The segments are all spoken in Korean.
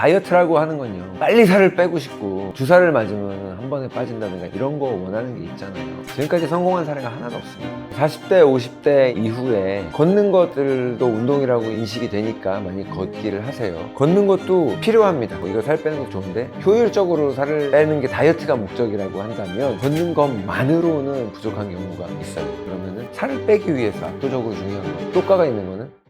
다이어트라고 하는 건요, 빨리 살을 빼고 싶고 주사를 맞으면 한 번에 빠진다든가 이런 거 원하는 게 있잖아요. 지금까지 성공한 사례가 하나도 없습니다. 40대 50대 이후에 걷는 것들도 운동이라고 인식이 되니까 많이 걷기를 하세요. 걷는 것도 필요합니다. 이거 살 빼는 거 좋은데 효율적으로 살을 빼는 게 다이어트가 목적이라고 한다면 걷는 것만으로는 부족한 경우가 있어요. 그러면은 살을 빼기 위해서 압도적으로 중요한 거, 효과가 있는 거는,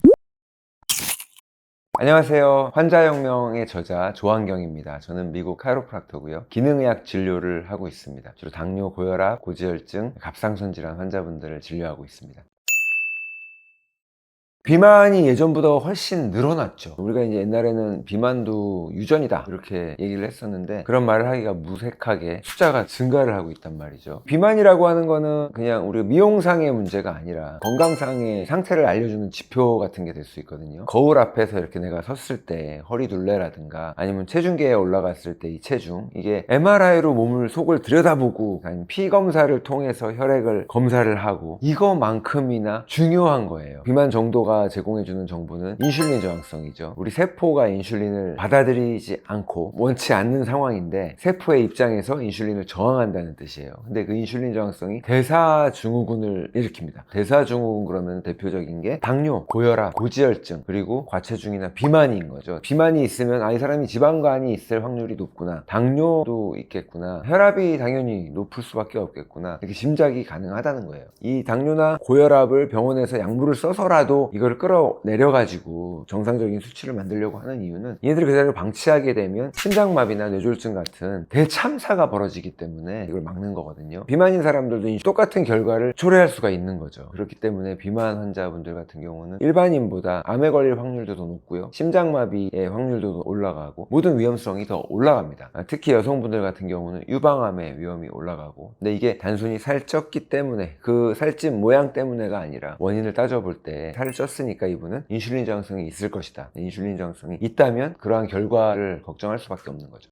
안녕하세요. 환자혁명의 저자 조한경입니다. 저는 미국 카이로프락터고요. 기능의학 진료를 하고 있습니다. 주로 당뇨, 고혈압, 고지혈증, 갑상선 질환 환자분들을 진료하고 있습니다. 비만이 예전보다 훨씬 늘어났죠. 우리가 이제 옛날에는 비만도 유전이다 이렇게 얘기를 했었는데, 그런 말을 하기가 무색하게 숫자가 증가를 하고 있단 말이죠. 비만이라고 하는 거는 그냥 우리 미용상의 문제가 아니라 건강상의 상태를 알려주는 지표 같은 게 될 수 있거든요. 거울 앞에서 이렇게 내가 섰을 때 허리 둘레라든가, 아니면 체중계에 올라갔을 때 이 체중, 이게 MRI로 몸을 속을 들여다보고, 아니면 피 검사를 통해서 혈액을 검사를 하고, 이거만큼이나 중요한 거예요. 비만 정도가 제공해주는 정보는 인슐린 저항성이죠. 우리 세포가 인슐린을 받아들이지 않고 원치 않는 상황인데, 세포의 입장에서 인슐린을 저항한다는 뜻이에요. 근데 그 인슐린 저항성이 대사증후군을 일으킵니다. 대사증후군 그러면 대표적인 게 당뇨, 고혈압, 고지혈증, 그리고 과체중이나 비만인 거죠. 비만이 있으면 이 사람이 지방간이 있을 확률이 높구나, 당뇨도 있겠구나, 혈압이 당연히 높을 수밖에 없겠구나, 이렇게 짐작이 가능하다는 거예요. 이 당뇨나 고혈압을 병원에서 약물을 써서라도 이걸 끌어내려가지고 정상적인 수치를 만들려고 하는 이유는, 얘네들을 그대로 방치하게 되면 심장마비나 뇌졸중 같은 대참사가 벌어지기 때문에 이걸 막는 거거든요. 비만인 사람들도 똑같은 결과를 초래할 수가 있는 거죠. 그렇기 때문에 비만 환자분들 같은 경우는 일반인보다 암에 걸릴 확률도 더 높고요, 심장마비의 확률도 올라가고, 모든 위험성이 더 올라갑니다. 특히 여성분들 같은 경우는 유방암의 위험이 올라가고. 근데 이게 단순히 살쪘기 때문에, 그 살찐 모양 때문에가 아니라 원인을 따져볼 때 살을 쪘으니까 이분은 인슐린 저항성이 있을 것이다, 인슐린 저항성이 있다면 그러한 결과를 걱정할 수밖에 없는 거죠.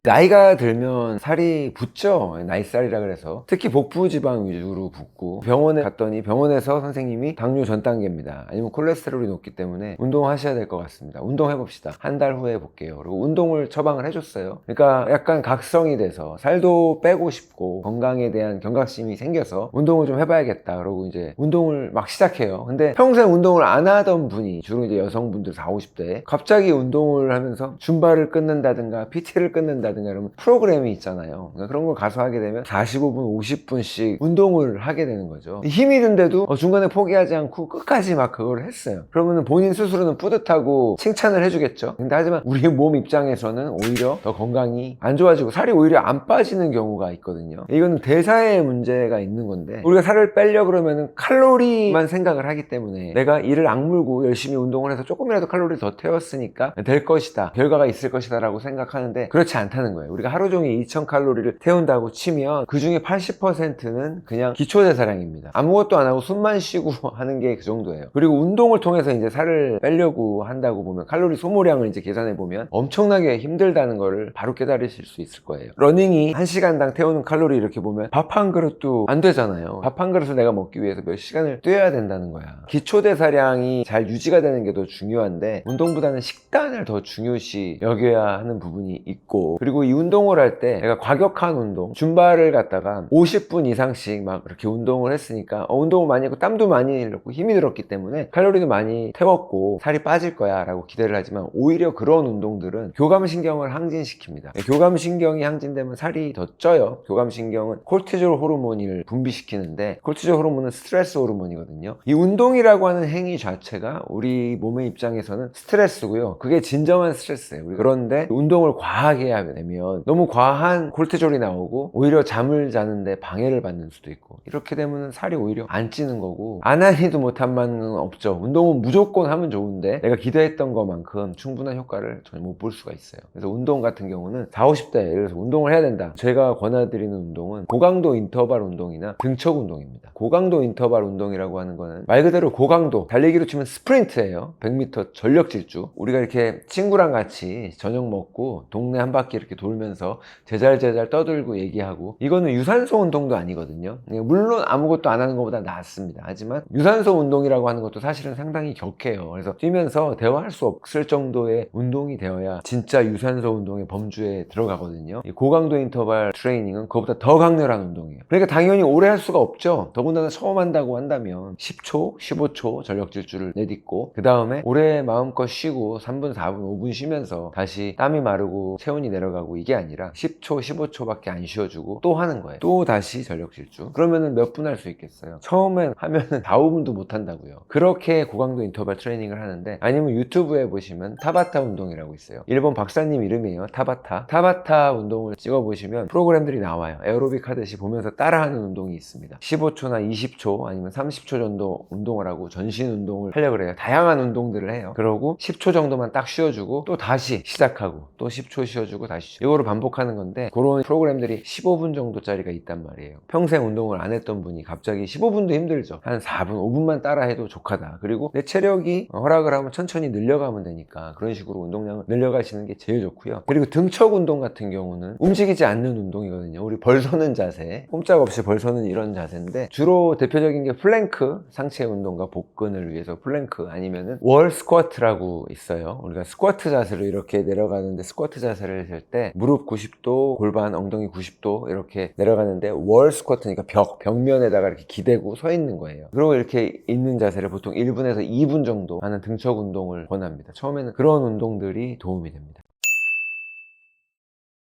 나이가 들면 살이 붙죠. 나이살이라 그래서. 특히 복부 지방 위주로 붙고, 병원에 갔더니 병원에서 선생님이 당뇨 전 단계입니다, 아니면 콜레스테롤이 높기 때문에 운동하셔야 될 것 같습니다, 운동해 봅시다, 한 달 후에 볼게요, 그리고 운동을 처방을 해줬어요. 그러니까 약간 각성이 돼서 살도 빼고 싶고 건강에 대한 경각심이 생겨서 운동을 좀 해봐야겠다, 그러고 이제 운동을 막 시작해요. 근데 평생 운동을 안 하던 분이, 주로 이제 여성분들 40, 50대 갑자기 운동을 하면서 줌바를 끊는다든가 PT를 끊는다든가 이런 프로그램이 있잖아요. 그러니까 그런 걸 가서 하게 되면 45분, 50분씩 운동을 하게 되는 거죠. 힘이 든데도 중간에 포기하지 않고 끝까지 막 그걸 했어요. 그러면 본인 스스로는 뿌듯하고 칭찬을 해주겠죠. 근데 하지만 우리 몸 입장에서는 오히려 더 건강이 안 좋아지고 살이 오히려 안 빠지는 경우가 있거든요. 이거는 대사에 문제가 있는 건데, 우리가 살을 빼려 그러면은 칼로리만 생각을 하기 때문에, 내가 이를 악물고 열심히 운동을 해서 조금이라도 칼로리를 더 태웠으니까 될 것이다, 결과가 있을 것이다 라고 생각하는데, 그렇지 않다는 거예요. 우리가 하루 종일 2000칼로리를 태운다고 치면 그 중에 80%는 그냥 기초대사량입니다. 아무것도 안 하고 숨만 쉬고 하는 게 그 정도예요. 그리고 운동을 통해서 이제 살을 빼려고 한다고 보면 칼로리 소모량을 이제 계산해 보면 엄청나게 힘들다는 거를 바로 깨달으실 수 있을 거예요. 러닝이 1시간당 태우는 칼로리 이렇게 보면 밥 한 그릇도 안 되잖아요. 밥 한 그릇을 내가 먹기 위해서 몇 시간을 뛰어야 된다는 거야. 기초대사량이 잘 유지가 되는 게 더 중요한데, 운동보다는 식단을 더 중요시 여겨야 하는 부분이 있고, 그리고 이 운동을 할 때 내가 과격한 운동, 줌바를 갖다가 50분 이상씩 막 이렇게 운동을 했으니까 운동을 많이 했고 땀도 많이 흘렸고 힘이 들었기 때문에 칼로리도 많이 태웠고 살이 빠질 거야 라고 기대를 하지만, 오히려 그런 운동들은 교감신경을 항진시킵니다. 교감신경이 항진되면 살이 더 쪄요. 교감신경은 콜티졸 호르몬을 분비시키는데, 콜티졸 호르몬은 스트레스 호르몬이거든요. 이 운동이라고 하는 행위 자체가 우리 몸의 입장에서는 스트레스고요, 그게 진정한 스트레스예요. 그런데 운동을 과하게 되면 너무 과한 콜티졸이 나오고 오히려 잠을 자는데 방해를 받는 수도 있고, 이렇게 되면 살이 오히려 안 찌는 거고, 안 하니도 못한 말은 없죠. 운동은 무조건 하면 좋은데 내가 기대했던 것만큼 충분한 효과를 전혀 못 볼 수가 있어요. 그래서 운동 같은 경우는 40, 50대 예를 들어서 운동을 해야 된다, 제가 권해드리는 운동은 고강도 인터벌 운동이나 등척 운동입니다. 고강도 인터벌 운동이라고 하는 거는 말 그대로 고강도, 달리기로 치면 스프린트예요. 100m 전력 질주. 우리가 이렇게 친구랑 같이 저녁 먹고 동네 한 바퀴 이렇게 이렇게 돌면서 제잘제잘 떠들고 얘기하고, 이거는 유산소 운동도 아니거든요. 물론 아무것도 안 하는 것보다 낫습니다. 하지만 유산소 운동이라고 하는 것도 사실은 상당히 격해요. 그래서 뛰면서 대화할 수 없을 정도의 운동이 되어야 진짜 유산소 운동의 범주에 들어가거든요. 이 고강도 인터벌 트레이닝은 그것보다 더 강렬한 운동이에요. 그러니까 당연히 오래 할 수가 없죠. 더군다나 처음 한다고 한다면 10초, 15초 전력 질주를 내딛고, 그 다음에 오래 마음껏 쉬고 3분, 4분, 5분 쉬면서 다시 땀이 마르고 체온이 내려가고, 이게 아니라 10초, 15초밖에 안 쉬어주고 또 하는 거예요. 또 다시 전력 질주. 그러면은 몇 분 할 수 있겠어요? 처음엔 하면은 4, 5분도 못 한다고요. 그렇게 고강도 인터벌 트레이닝을 하는데, 아니면 유튜브에 보시면 타바타 운동이라고 있어요. 일본 박사님 이름이에요. 타바타 운동을 찍어보시면 프로그램들이 나와요. 에어로빅 하듯이 보면서 따라하는 운동이 있습니다. 15초나 20초 아니면 30초 정도 운동을 하고 전신 운동을 하려고 그래요. 다양한 운동들을 해요. 그러고 10초 정도만 딱 쉬어주고 또 다시 시작하고 또 10초 쉬어주고 다시 이거를 반복하는 건데, 그런 프로그램들이 15분 정도짜리가 있단 말이에요. 평생 운동을 안 했던 분이 갑자기 15분도 힘들죠. 한 4분, 5분만 따라해도 족하다. 그리고 내 체력이 허락을 하면 천천히 늘려가면 되니까 그런 식으로 운동량을 늘려가시는 게 제일 좋고요. 그리고 등척 운동 같은 경우는 움직이지 않는 운동이거든요. 우리 벌 서는 자세, 꼼짝없이 벌 서는 이런 자세인데, 주로 대표적인 게 플랭크, 상체 운동과 복근을 위해서 플랭크, 아니면은 월 스쿼트라고 있어요. 우리가 스쿼트 자세로 이렇게 내려가는데, 스쿼트 자세를 할 때 무릎 90도, 골반, 엉덩이 90도 이렇게 내려가는데, 월 스쿼트니까 벽면에다가 이렇게 기대고 서 있는 거예요. 그리고 이렇게 있는 자세를 보통 1분에서 2분 정도 하는 등척 운동을 권합니다. 처음에는 그런 운동들이 도움이 됩니다.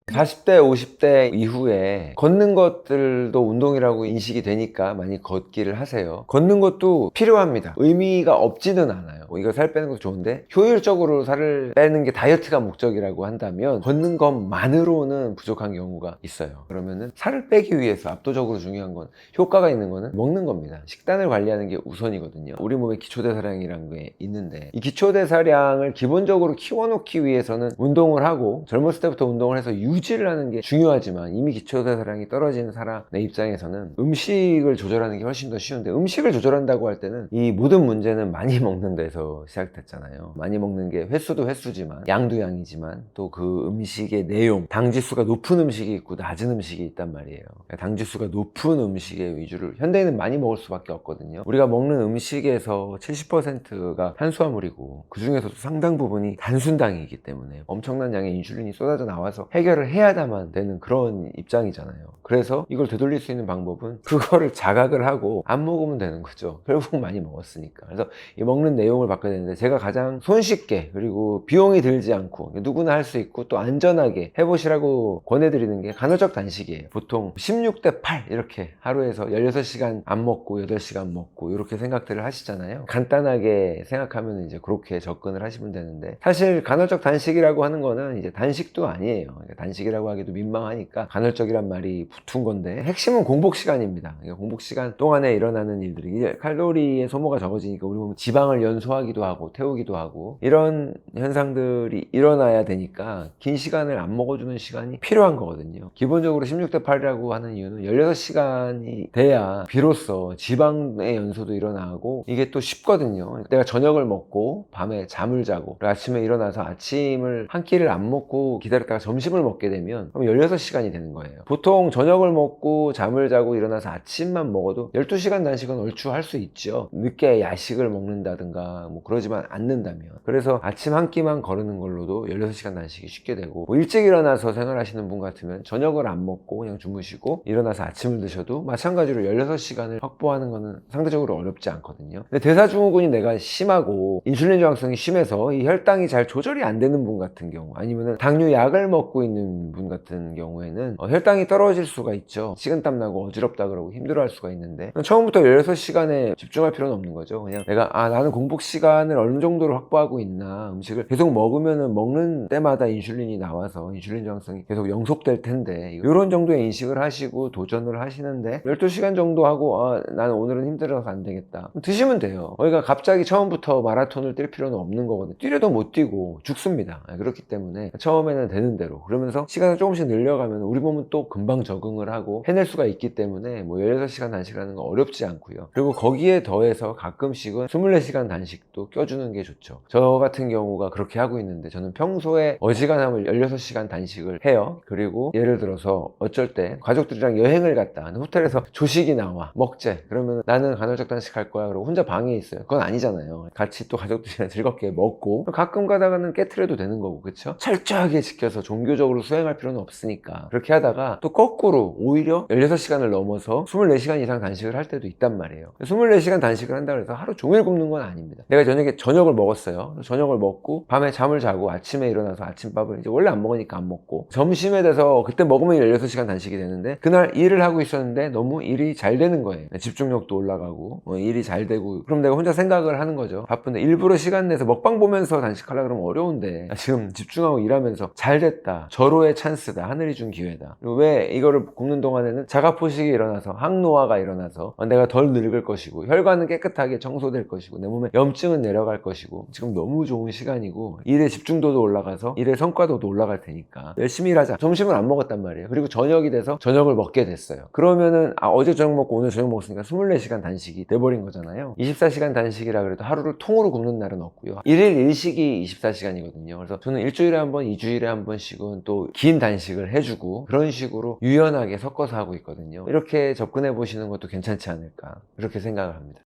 40대, 50대 이후에 걷는 것들도 운동이라고 인식이 되니까 많이 걷기를 하세요. 걷는 것도 필요합니다. 의미가 없지는 않아요. 이거 살 빼는 것도 좋은데, 효율적으로 살을 빼는 게 다이어트가 목적이라고 한다면 걷는 것만으로는 부족한 경우가 있어요. 그러면은 살을 빼기 위해서 압도적으로 중요한 건, 효과가 있는 거는 먹는 겁니다. 식단을 관리하는 게 우선이거든요. 우리 몸에 기초대사량이라는 게 있는데, 이 기초대사량을 기본적으로 키워놓기 위해서는 운동을 하고, 젊었을 때부터 운동을 해서 유지를 하는 게 중요하지만, 이미 기초대사량이 떨어지는 사람의 입장에서는 음식을 조절하는 게 훨씬 더 쉬운데, 음식을 조절한다고 할 때는 이 모든 문제는 많이 먹는 데서 시작됐잖아요. 많이 먹는 게 횟수도 횟수지만 양도 양이지만, 또 그 음식의 내용, 당지수가 높은 음식이 있고 낮은 음식이 있단 말이에요. 당지수가 높은 음식의 위주를 현대인은 많이 먹을 수밖에 없거든요. 우리가 먹는 음식에서 70%가 탄수화물이고, 그 중에서도 상당 부분이 단순당이기 때문에 엄청난 양의 인슐린이 쏟아져 나와서 해결을 해야만 되는 그런 입장이잖아요. 그래서 이걸 되돌릴 수 있는 방법은 그거를 자각을 하고 안 먹으면 되는 거죠. 결국 많이 먹었으니까. 그래서 이 먹는 내용을 바꿔야 되는데, 제가 가장 손쉽게, 그리고 비용이 들지 않고 누구나 할 수 있고 또 안전하게 해보시라고 권해드리는 게 간헐적 단식이에요. 보통 16대 8 이렇게 하루에서 16시간 안 먹고 8시간 먹고 이렇게 생각들을 하시잖아요. 간단하게 생각하면 이제 그렇게 접근을 하시면 되는데, 사실 간헐적 단식이라고 하는 거는 이제 단식도 아니에요. 단식이라고 하기도 민망하니까 간헐적이란 말이 붙은 건데, 핵심은 공복 시간입니다. 공복 시간 동안에 일어나는 일들이, 이제 칼로리의 소모가 적어지니까 우리 몸은 지방을 연소하기도 하고 태우기도 하고, 이런 현상들이 일어나야 되니까 긴 시간을 안 먹어주는 시간이 필요한 거거든요. 기본적으로 16대 8이라고 하는 이유는 16시간이 돼야 비로소 지방의 연소도 일어나고, 이게 또 쉽거든요. 내가 저녁을 먹고 밤에 잠을 자고 아침에 일어나서 아침을 한 끼를 안 먹고 기다렸다가 점심을 먹게 되면 그럼 16시간이 되는 거예요. 보통 저녁을 먹고 잠을 자고 일어나서 아침만 먹어도 12시간 단식은 얼추 할 수 있죠. 늦게 야식을 먹는다든가 뭐 그러지만 않는다면. 그래서 아침 한 끼만 거르는 걸로도 16시간 단식이 쉽게 되고, 뭐 일찍 일어나서 생활하시는 분 같으면 저녁을 안 먹고 그냥 주무시고 일어나서 아침을 드셔도 마찬가지로 16시간을 확보하는 거는 상대적으로 어렵지 않거든요. 근데 대사증후군이 내가 심하고 인슐린 저항성이 심해서 이 혈당이 잘 조절이 안 되는 분 같은 경우, 아니면 당뇨 약을 먹고 있는 분 같은 경우에는 혈당이 떨어질 수가 있죠. 식은땀 나고 어지럽다 그러고 힘들어할 수가 있는데, 처음부터 16시간에 집중할 필요는 없는 거죠. 그냥 내가 나는 공복 시간을 어느 정도로 확보하고 있나, 음식을 계속 먹으면은 먹는 때마다 인슐린이 나와서 인슐린 저항성이 계속 영속될 텐데, 이런 정도의 인식을 하시고 도전을 하시는데, 12시간 정도 하고 나는 오늘은 힘들어서 안 되겠다, 드시면 돼요. 그러니까 갑자기 처음부터 마라톤을 뛸 필요는 없는 거거든요. 뛰려도 못 뛰고 죽습니다. 그렇기 때문에 처음에는 되는 대로, 그러면서 시간을 조금씩 늘려가면 우리 몸은 또 금방 적응을 하고 해낼 수가 있기 때문에 뭐 16시간 단식하는 건 어렵지 않고요. 그리고 거기에 더해서 가끔씩은 24시간 단식도 껴주는 게 좋죠. 저 같은 경우가 그렇게 하고 있는데, 저는 평소에 어지간하면 16시간 단식을 해요. 그리고 예를 들어서 어쩔 때 가족들이랑 여행을 갔다, 호텔에서 조식이 나와, 먹재. 그러면 나는 간헐적 단식할 거야 그러고 혼자 방에 있어요. 그건 아니잖아요. 같이 또 가족들이랑 즐겁게 먹고, 가끔 가다가는 깨트려도 되는 거고, 그쵸? 철저하게 지켜서 종교적으로 수행할 필요는 없으니까 그렇게 하다가 또 거꾸로 오히려 16시간을 넘어서 24시간 이상 단식을 할 때도 있단 말이에요. 24시간 단식을 한다고 해서 하루 종일 굶는 건 아닙니다. 내가 저녁에 저녁을 먹었어요. 저녁을 먹고 밤에 잠을 자고 아침에 일어나서 아침밥을 이제 원래 안 먹으니까 안 먹고, 점심에 돼서 그때 먹으면 16시간 단식이 되는데, 그날 일을 하고 있었는데 너무 일이 잘 되는 거예요. 집중력도 올라가고 일이 잘 되고, 그럼 내가 혼자 생각을 하는 거죠. 바쁜데 일부러 시간 내서 먹방 보면서 단식하려고 그러면 어려운데, 지금 집중하고 일하면서 잘 됐다, 절호의 찬스다, 하늘이 준 기회다. 그리고 왜 이거를 굽는 동안에는 자가포식이 일어나서 항노화가 일어나서 내가 덜 늙을 것이고, 혈관은 깨끗하게 청소될 것이고, 내 몸에 염증은 내려갈 것이고, 지금 너무 좋은 시간이고, 일의 집중도도 올라가서 일의 성과도도 올라갈 테니까 열심히 일하자. 점심을 안 먹었단 말이에요. 그리고 저녁이 돼서 저녁을 먹게 됐어요. 그러면은 어제 저녁 먹고 오늘 저녁 먹었으니까 24시간 단식이 돼버린 거잖아요. 24시간 단식이라 그래도 하루를 통으로 굶는 날은 없고요. 1일 1식이 24시간이거든요. 그래서 저는 일주일에 한 번, 2주일에 한 번씩은 또 긴 단식을 해주고, 그런 식으로 유연하게 섞어서 하고 있거든요. 이렇게 접근해 보시는 것도 괜찮지 않을까, 그렇게 생각을 합니다.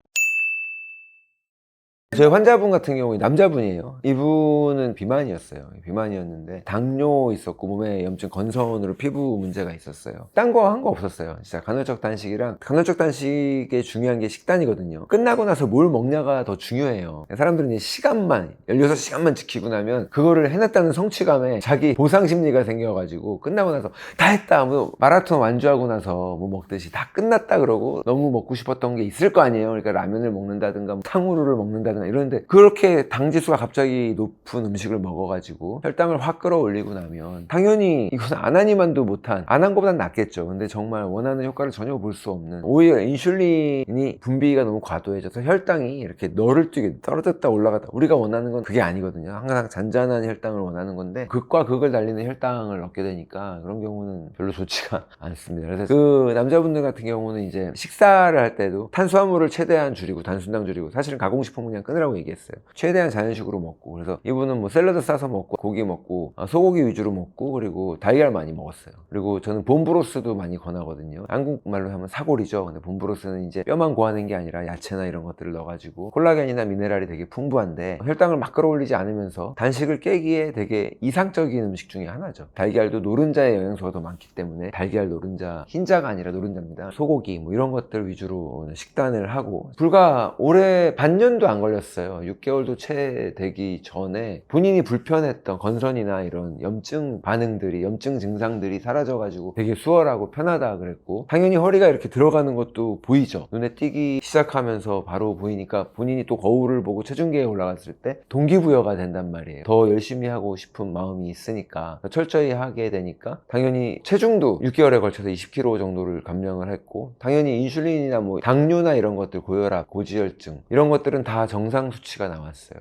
저희 환자분 같은 경우에 남자분이에요. 이분은 비만이었어요. 비만이었는데 당뇨 있었고, 몸에 염증, 건선으로 피부 문제가 있었어요. 딴 거 한 거 없었어요. 진짜 간헐적 단식이랑, 간헐적 단식의 중요한 게 식단이거든요. 끝나고 나서 뭘 먹냐가 더 중요해요. 사람들은 이제 시간만, 16시간만 지키고 나면 그거를 해냈다는 성취감에 자기 보상 심리가 생겨가지고, 끝나고 나서 다 했다, 뭐 마라톤 완주하고 나서 뭐 먹듯이 다 끝났다 그러고, 너무 먹고 싶었던 게 있을 거 아니에요. 그러니까 라면을 먹는다든가 탕후루를 먹는다든가 이런데, 그렇게 당지수가 갑자기 높은 음식을 먹어가지고 혈당을 확 끌어올리고 나면 당연히 이건 안 하니만도 못한, 안 한 것보단 낫겠죠. 근데 정말 원하는 효과를 전혀 볼 수 없는, 오히려 인슐린이 분비가 너무 과도해져서 혈당이 이렇게 너를 뛰게 떨어졌다 올라갔다, 우리가 원하는 건 그게 아니거든요. 항상 잔잔한 혈당을 원하는 건데, 극과 극을 달리는 혈당을 얻게 되니까 그런 경우는 별로 좋지가 않습니다. 그래서 그 남자분들 같은 경우는 이제 식사를 할 때도 탄수화물을 최대한 줄이고 단순당 줄이고, 사실은 가공식품 그냥 끊으라고 얘기했어요. 최대한 자연식으로 먹고, 그래서 이분은 뭐 샐러드 싸서 먹고, 고기 먹고, 소고기 위주로 먹고, 그리고 달걀 많이 먹었어요. 그리고 저는 봄브로스도 많이 권하거든요. 한국말로 하면 사골이죠. 근데 봄브로스는 이제 뼈만 고하는 게 아니라 야채나 이런 것들을 넣어가지고 콜라겐이나 미네랄이 되게 풍부한데, 혈당을 막 끌어올리지 않으면서 단식을 깨기에 되게 이상적인 음식 중에 하나죠. 달걀도 노른자의 영양소가 더 많기 때문에, 달걀, 노른자, 흰자가 아니라 노른자입니다. 소고기 뭐 이런 것들 위주로 식단을 하고, 불과 올해 반년도 안 걸렸어요. 6개월도 채 되기 전에 본인이 불편했던 건선이나 이런 염증 반응들이, 염증 증상들이 사라져가지고 되게 수월하고 편하다 그랬고, 당연히 허리가 이렇게 들어가는 것도 보이죠. 눈에 띄기 시작하면서 바로 보이니까, 본인이 또 거울을 보고 체중계에 올라갔을 때 동기부여가 된단 말이에요. 더 열심히 하고 싶은 마음이 있으니까, 철저히 하게 되니까 당연히 체중도 6개월에 걸쳐서 20kg 정도를 감량을 했고, 당연히 인슐린이나 뭐 당뇨나 이런 것들, 고혈압, 고지혈증 이런 것들은 다 정상 수치가 나왔어요.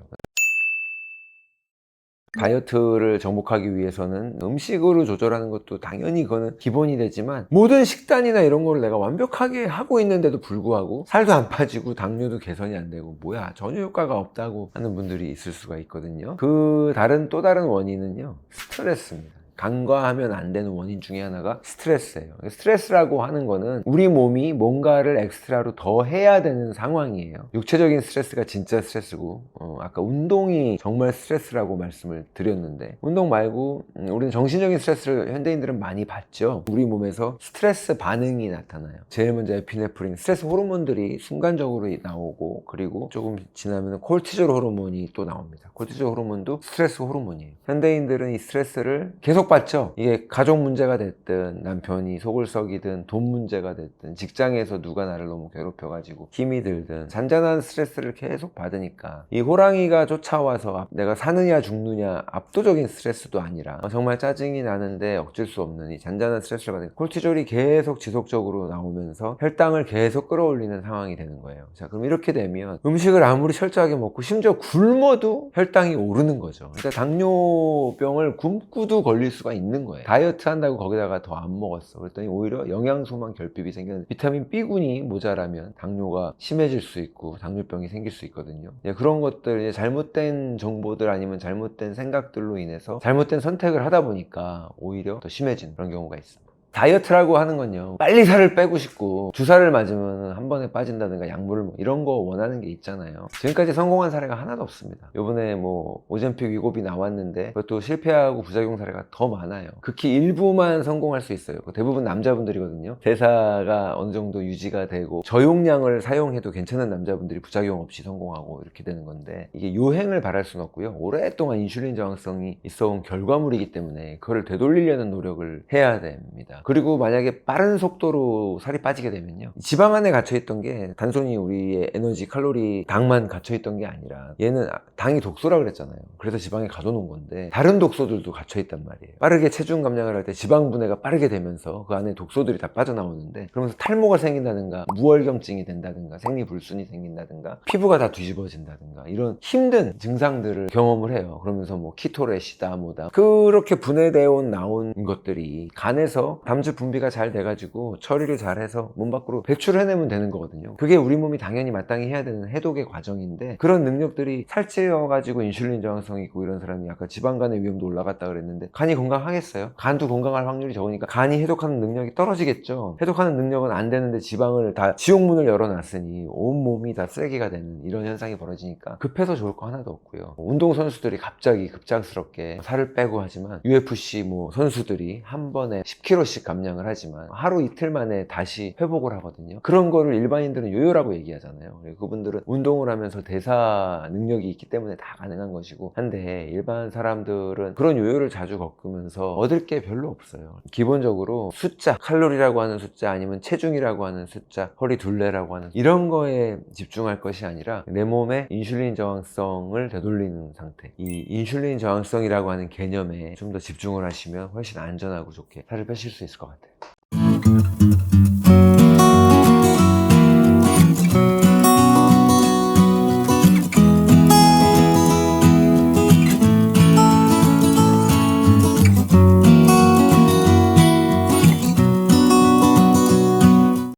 다이어트를 정복하기 위해서는 음식으로 조절하는 것도 당연히 그거는 기본이 되지만, 모든 식단이나 이런 거를 내가 완벽하게 하고 있는데도 불구하고 살도 안 빠지고 당뇨도 개선이 안 되고, 뭐야 전혀 효과가 없다고 하는 분들이 있을 수가 있거든요. 그 또 다른 원인은요, 스트레스입니다. 간과하면 안 되는 원인 중에 하나가 스트레스예요. 스트레스라고 하는 거는 우리 몸이 뭔가를 엑스트라로 더 해야 되는 상황이에요. 육체적인 스트레스가 진짜 스트레스고, 아까 운동이 정말 스트레스라고 말씀을 드렸는데, 운동 말고 우리는 정신적인 스트레스를 현대인들은 많이 받죠. 우리 몸에서 스트레스 반응이 나타나요. 제일 먼저 에피네프린, 스트레스 호르몬들이 순간적으로 나오고, 그리고 조금 지나면 콜티졸 호르몬이 또 나옵니다. 콜티졸 호르몬도 스트레스 호르몬이에요. 현대인들은 이 스트레스를 계속 받죠. 이게 가족 문제가 됐든, 남편이 속을 썩이든, 돈 문제가 됐든, 직장에서 누가 나를 너무 괴롭혀가지고 힘이 들든, 잔잔한 스트레스를 계속 받으니까 이 호랑이가 쫓아와서 내가 사느냐 죽느냐 압도적인 스트레스도 아니라 정말 짜증이 나는데 어쩔 수 없는 이 잔잔한 스트레스를 받으니까 콜티졸이 계속 지속적으로 나오면서 혈당을 계속 끌어올리는 상황이 되는 거예요. 자, 그럼 이렇게 되면 음식을 아무리 철저하게 먹고 심지어 굶어도 혈당이 오르는 거죠. 그러니까 당뇨병을 굶고도 걸릴 수가 있는 거예요. 다이어트 한다고 거기다가 더 안 먹었어. 그랬더니 오히려 영양소만 결핍이 생겼는데 비타민 B군이 모자라면 당뇨가 심해질 수 있고 당뇨병이 생길 수 있거든요. 그런 것들, 잘못된 정보들 아니면 잘못된 생각들로 인해서 잘못된 선택을 하다 보니까 오히려 더 심해지는 그런 경우가 있습니다. 다이어트라고 하는 건요, 빨리 살을 빼고 싶고 주사를 맞으면 한 번에 빠진다든가 약물을 이런 거 원하는 게 있잖아요. 지금까지 성공한 사례가 하나도 없습니다. 요번에 뭐 오젬픽 위고비 나왔는데 그것도 실패하고 부작용 사례가 더 많아요. 극히 일부만 성공할 수 있어요. 대부분 남자분들이거든요. 대사가 어느 정도 유지가 되고 저용량을 사용해도 괜찮은 남자분들이 부작용 없이 성공하고 이렇게 되는 건데, 이게 요행을 바랄 수는 없고요, 오랫동안 인슐린 저항성이 있어온 결과물이기 때문에 그거를 되돌리려는 노력을 해야 됩니다. 그리고 만약에 빠른 속도로 살이 빠지게 되면요, 지방 안에 갇혀있던 게 단순히 우리의 에너지, 칼로리, 당만 갇혀있던 게 아니라 얘는 당이 독소라 그랬잖아요. 그래서 지방에 가둬놓은 건데 다른 독소들도 갇혀있단 말이에요. 빠르게 체중 감량을 할 때 지방 분해가 빠르게 되면서 그 안에 독소들이 다 빠져나오는데, 그러면서 탈모가 생긴다든가 무월경증이 된다든가 생리불순이 생긴다든가 피부가 다 뒤집어진다든가 이런 힘든 증상들을 경험을 해요. 그러면서 뭐 키토레시다 뭐다, 그렇게 분해되어 나온 것들이 간에서 담즙 분비가 잘 돼가지고 처리를 잘해서 몸 밖으로 배출을 해내면 되는 거거든요. 그게 우리 몸이 당연히 마땅히 해야 되는 해독의 과정인데, 그런 능력들이 살찌어가지고 인슐린 저항성이 있고 이런 사람이 아까 지방간의 위험도 올라갔다 그랬는데 간이 건강하겠어요? 간도 건강할 확률이 적으니까 간이 해독하는 능력이 떨어지겠죠. 해독하는 능력은 안 되는데 지방을 다 지옥문을 열어놨으니 온몸이 다 쓰레기가 되는 이런 현상이 벌어지니까 급해서 좋을 거 하나도 없고요. 운동선수들이 갑자기 급작스럽게 살을 빼고 하지만 UFC 뭐 선수들이 한 번에 10kg씩 감량을 하지만 하루 이틀 만에 다시 회복을 하거든요. 그런 거를 일반인들은 요요라고 얘기하잖아요. 그분들은 운동을 하면서 대사 능력이 있기 때문에 다 가능한 것이고 한데, 일반 사람들은 그런 요요를 자주 겪으면서 얻을 게 별로 없어요. 기본적으로 숫자, 칼로리라고 하는 숫자 아니면 체중이라고 하는 숫자, 허리 둘레라고 하는 이런 거에 집중할 것이 아니라 내 몸의 인슐린 저항성을 되돌리는 상태, 이 인슐린 저항성이라고 하는 개념에 좀 더 집중을 하시면 훨씬 안전하고 좋게 살을 빼실 수 있을 것 같아요.